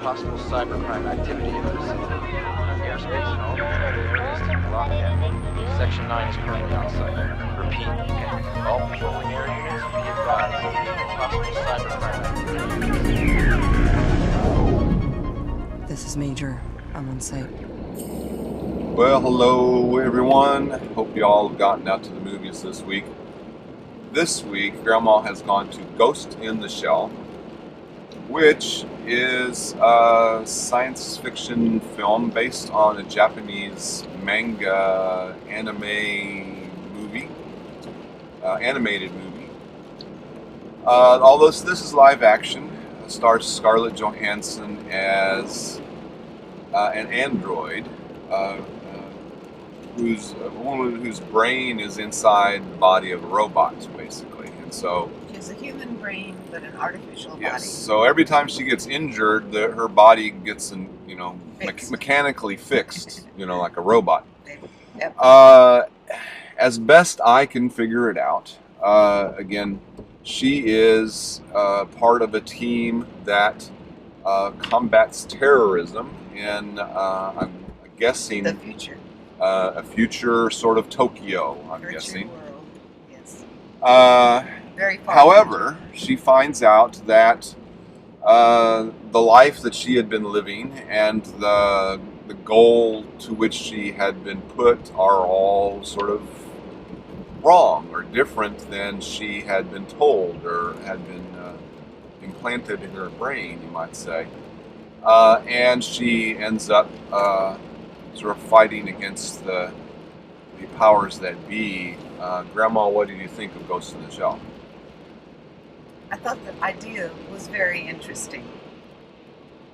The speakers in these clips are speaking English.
possible cybercrime activity in the vicinity. Airspace and all controlled areas to be locked down. Section 9 is currently on site. Repeat, all patrolling air units be advised. Possible cybercrime activity. This is Major. I'm on site. Well, hello everyone. Hope you all have gotten out to the movies this week. This week, Grandma has gone to Ghost in the Shell, which is a science fiction film based on a Japanese manga animated movie. Although this is live action, it stars Scarlett Johansson as an android. A woman whose brain is inside the body of a robot, basically, and so she has a human brain but an artificial body. Yes. So every time she gets injured, her body gets, mechanically fixed, like a robot. Yep. As best I can figure it out, again, she is part of a team that combats terrorism in, I'm guessing, the future. A future sort of Tokyo, I'm guessing. World. Yes. Very far. However, she finds out that the life that she had been living and the goal to which she had been put are all sort of wrong or different than she had been told or had been implanted in her brain, you might say. And she ends up sort of fighting against the powers that be. Grandma, what did you think of Ghost in the Shell? I thought the idea was very interesting.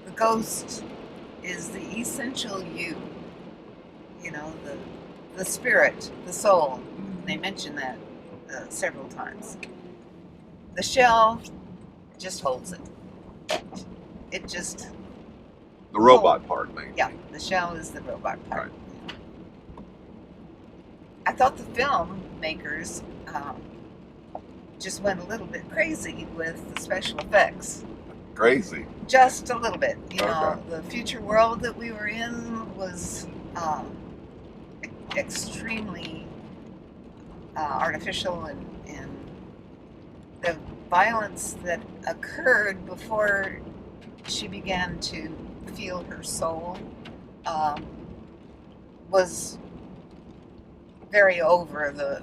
The ghost is the essential you. The spirit, the soul. They mention that several times. The shell just holds it. It just... The robot part, maybe. Yeah, the shell is the robot part. Right. I thought the filmmakers just went a little bit crazy with the special effects. Crazy? Just a little bit. Okay. The future world that we were in was extremely artificial, and the violence that occurred before she began to feel her soul was very over the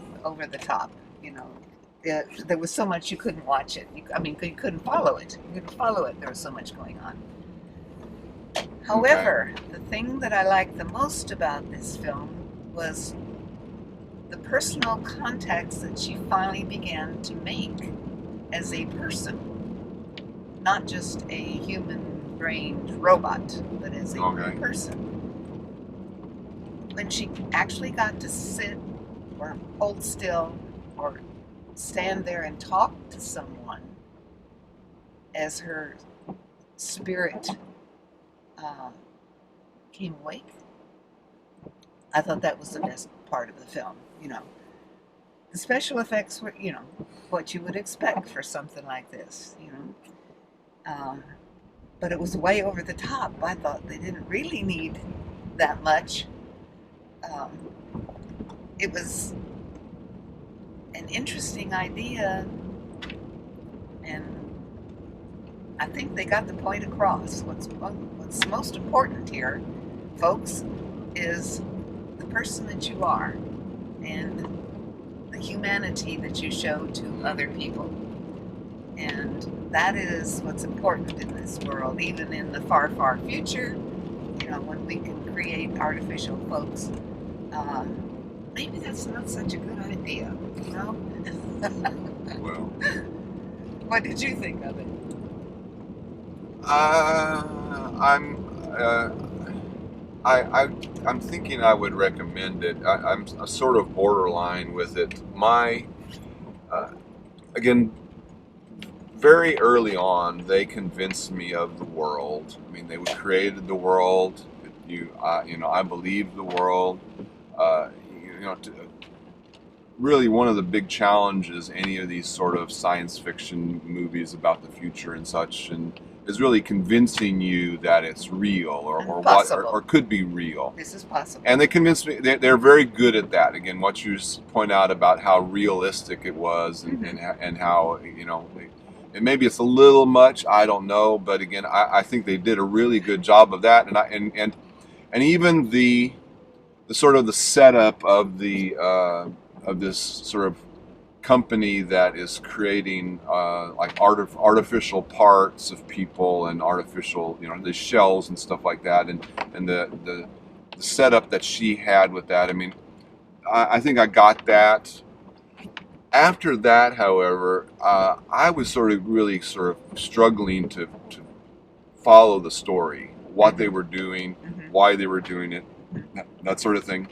top. There was so much you couldn't watch it. You couldn't follow it. You couldn't follow it. There was so much going on. However, the thing that I liked the most about this film was the personal contacts that she finally began to make as a person, not just a human-brained robot, but as a person. When she actually got to sit or hold still or stand there and talk to someone as her spirit came awake, I thought that was the best part of the film. The special effects were, what you would expect for something like this, but it was way over the top. I thought they didn't really need that much. It was an interesting idea, and I think they got the point across. What's most important here, folks, is the person that you are and the humanity that you show to other people. And that is what's important in this world, even in the far, far future, when we can create artificial folks. Maybe that's not such a good idea, Well, What did you think of it? I'm thinking I would recommend it. I'm a sort of borderline with it. Again, very early on, they convinced me of the world. They created the world. I believe the world. Really, one of the big challenges any of these sort of science fiction movies about the future and such, and is really convincing you that it's real or what Possible. or could be real. This is possible. And they convinced me. They're very good at that. Again, what you point out about how realistic it was, and how maybe it's a little much. I don't know, but again, I think they did a really good job of that. And even the sort of the setup of the of this sort of company that is creating like artificial parts of people and artificial, the shells and stuff like that, and the setup that she had with that. I mean, I think I got that. After that, however, I was really struggling to follow the story, what they were doing, why they were doing it, that sort of thing.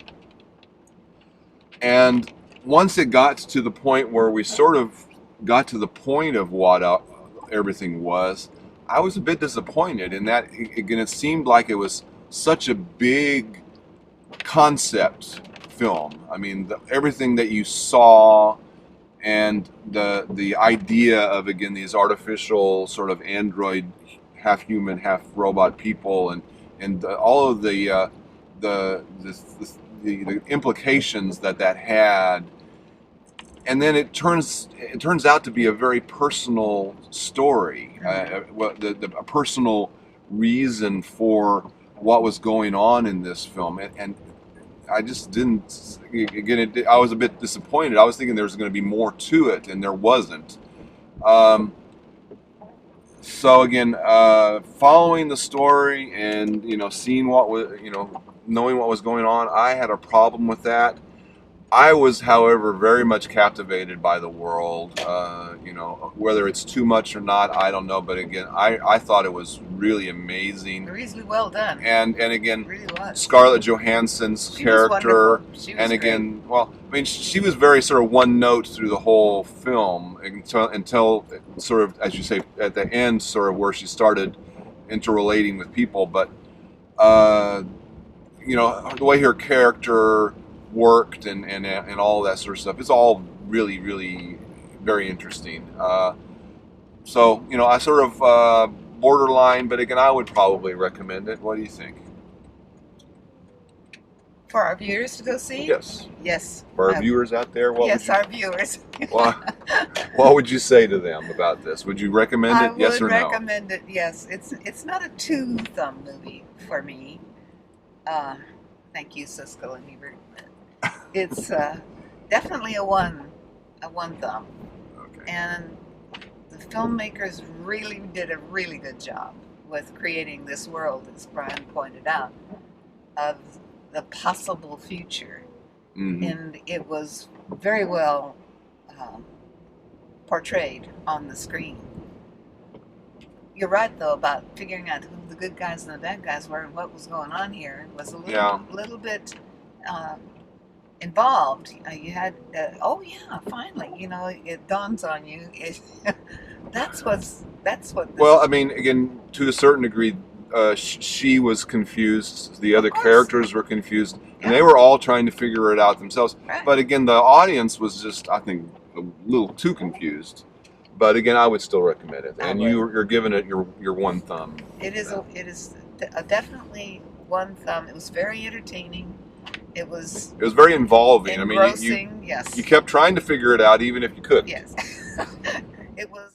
And once it got to the point where we sort of got to the point of what everything was, I was a bit disappointed in that, again, it seemed like it was such a big concept film. I mean, everything that you saw and the idea of, again, these artificial sort of android, half human, half robot people, and all of the implications that had. And then it turns out to be a very personal story, a personal reason for what was going on in this film, and I just didn't. Again, I was a bit disappointed. I was thinking there was going to be more to it, and there wasn't. So again, following the story and seeing what was, knowing what was going on, I had a problem with that. I was, however, very much captivated by the world. Whether it's too much or not, I don't know. But again, I thought it was really amazing. Really well done. And again, it really was. Scarlett Johansson's character, and again, great. Well, I mean, she was very sort of one note through the whole film until sort of, as you say, at the end, sort of where she started interrelating with people. But the way her character worked and all that sort of stuff, it's all really, really very interesting. So I sort of borderline, but again, I would probably recommend it. What do you think? For our viewers to go see? Yes. For our viewers out there, our viewers. What would you say to them about this? Would you recommend it? Yes or no? I would recommend it. Yes. It's not a two-thumb movie for me. Thank you, Siskel and Ebert. It's definitely a one thumb. Okay. And the filmmakers really did a really good job with creating this world, as Brian pointed out, of the possible future. And it was very well portrayed on the screen. You're right, though, about figuring out who the good guys and the bad guys were and what was going on here. It was a little bit involved. You had, finally, it dawns on you. That's what. Well, I mean, again, to a certain degree, she was confused. The other characters were confused, and they were all trying to figure it out themselves. Right. But again, the audience was just, I think, a little too confused. But again, I would still recommend it, and you're giving it your one thumb. It is definitely one thumb. It was very entertaining. It was very involving. Engrossing, I mean, you kept trying to figure it out, even if you couldn't. Yes. It was.